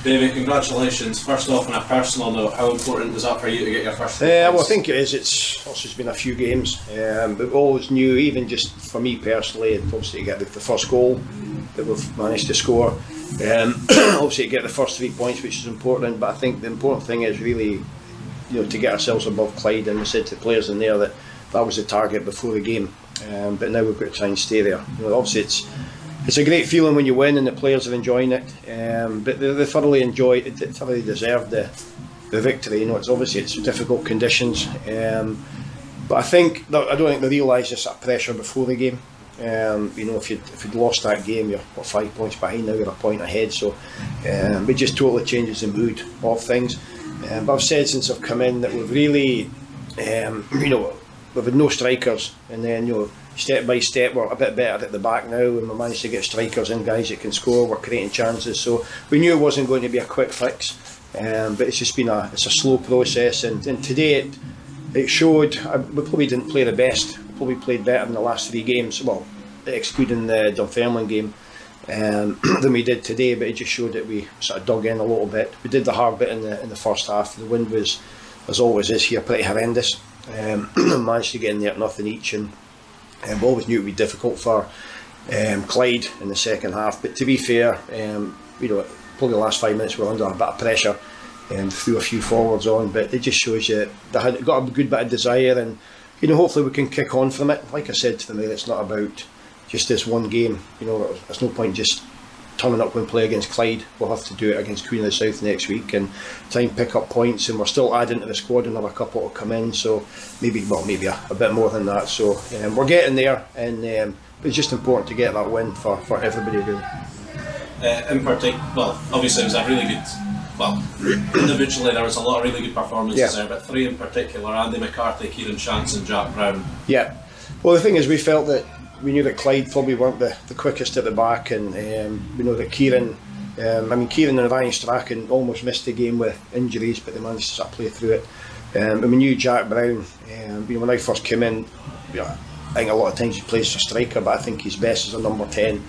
Davie, congratulations. First off, on a personal note, how important was that for you to get your first? Well, I think it is. It's been a few games, but we always knew, even just for me personally, obviously to get the first goal that we've managed to score, obviously to get the first 3 points, which is important. But I think the important thing is really, to get ourselves above Clyde, and we said to the players in there that was the target before the game. But now we've got to try and stay there. Obviously it's a great feeling when you win and the players are enjoying it, but they thoroughly deserve the victory. It's difficult conditions, but I don't think they realise this pressure before the game. If you'd lost that game, you're 5 points behind. Now you're a point ahead, so it just totally changes the mood of things. But I've said since I've come in that we've really, we've had no strikers, and then step by step we're a bit better at the back now, and we managed to get strikers in, guys that can score. We're creating chances, so we knew it wasn't going to be a quick fix, but it's just been a slow process, and today it showed. We probably didn't play the best. We probably played better in the last 3 games, well, excluding the Dunfermline game, than we did today, but it just showed that we sort of dug in a little bit. We did the hard bit in the first half. The wind was, as always is here, pretty horrendous. Managed to get in there at nothing each, and we always knew it would be difficult for Clyde in the second half. But to be fair, probably the last 5 minutes we were under a bit of pressure and threw a few forwards on, but it just shows you they had got a good bit of desire, and hopefully we can kick on from it. Like I said to them, it's not about just this one game. There's no point just turning up when we play against Clyde. We'll have to do it against Queen of the South next week and try and pick up points, and we're still adding to the squad. Another couple will come in, so maybe a bit more than that. So we're getting there, and it's just important to get that win for everybody really. In particular, well, obviously it was a really good, individually there was a lot of really good performances there, but 3 in particular: Andy McCarthy, Kieran Shantz and Jack Brown. Yeah, well, the thing is, we knew that Clyde probably weren't the quickest at the back, and we know that Kieran and Ryan Strachan almost missed the game with injuries, but they managed to sort of play through it. And we knew Jack Brown, when I first came in, I think a lot of times he plays as a striker, but I think he's best as a number 10.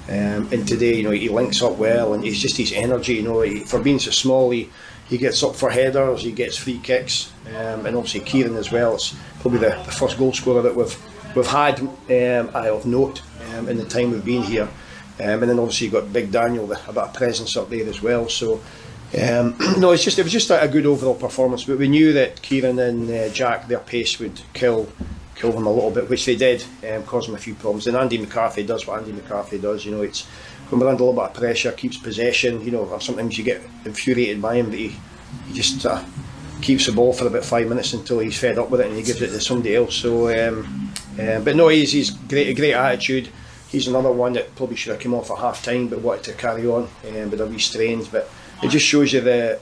And today, he links up well, and he's just his energy. For being so small, he gets up for headers, he gets free kicks, and obviously Kieran as well. It's probably the first goal scorer that we've had of note in the time we've been here, and then obviously you've got Big Daniel, a bit of presence up there as well. So it was just a good overall performance. But we knew that Kieran and Jack, their pace would kill them a little bit, which they did, cause them a few problems. And Andy McCarthy does what Andy McCarthy does. It's when we're under a little bit of pressure, keeps possession. Sometimes you get infuriated by him, but he just keeps the ball for about 5 minutes until he's fed up with it, and he gives it to somebody else. So but no, he's great attitude. He's another one that probably should have come off at half time but wanted to carry on with a wee strains. But it just shows you the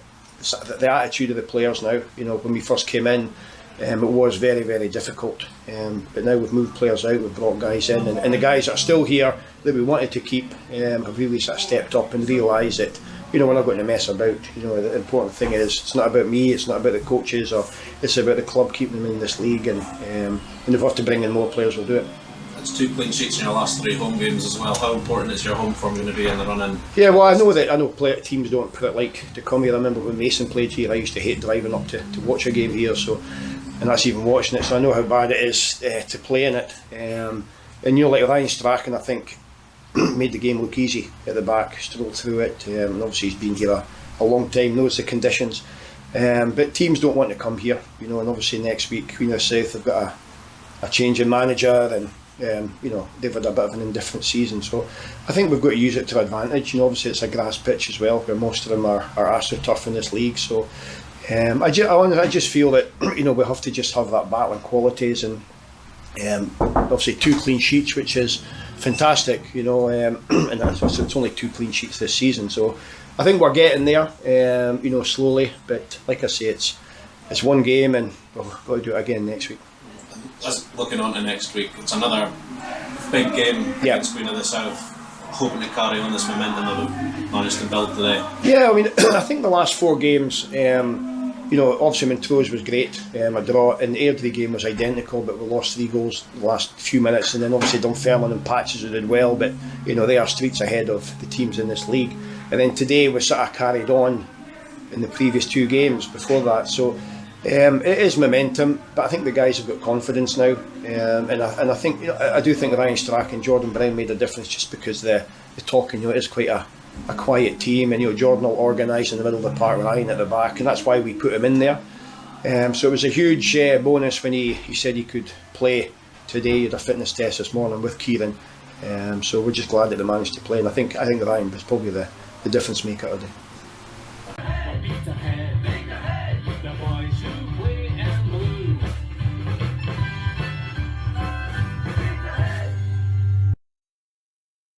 attitude of the players now. When we first came in, it was very, very difficult, but now we've moved players out, we've brought guys in, and the guys that are still here that we wanted to keep have really sort of stepped up and realised that we're not going to mess about. The important thing is, it's not about me, it's not about the coaches, or it's about the club keeping them in this league, and if we have to bring in more players, we'll do it. It's 2 clean sheets in your last 3 home games as well. How important is your home form going to be in the run-in? Yeah, well, I know teams don't put it like to come here. I remember when Mason played here, I used to hate driving up to watch a game here, and that's even watching it, so I know how bad it is to play in it. And like Ryan Strachan, I think, made the game look easy at the back, strolled through it, and obviously he's been here a long time, knows the conditions. But teams don't want to come here, and obviously next week Queen of the South have got a change in manager, and they've had a bit of an indifferent season, so I think we've got to use it to advantage. Obviously it's a grass pitch as well, where most of them are AstroTurf in this league, so I just feel that we have to just have that battling qualities, and obviously 2 clean sheets, which is fantastic, and it's only 2 clean sheets this season, so I think we're getting there, slowly. But like I say, it's one game, and we've got to do it again next week. Just looking on to next week, it's another big game against Queen of the South. Hoping to carry on this momentum that we've managed to build today. Yeah, I think the last 4 games, obviously Montrose was great. A draw in the Airdrie game was identical, but we lost 3 goals in the last few minutes. And then obviously Dunfermline and Patches who did well, but they are streets ahead of the teams in this league. And then today we sort of carried on in the previous 2 games before that. So it is momentum, but I think the guys have got confidence now. And I think I do think Ryan Strack and Jordan Brown made a difference, just because the talking, it is quite a quiet team, and Jordan will organise in the middle of the park, Ryan at the back, and that's why we put him in there. So it was a huge bonus when he said he could play today. He had a fitness test this morning with Kieran, so we're just glad that they managed to play, and I think Ryan was probably the difference maker today.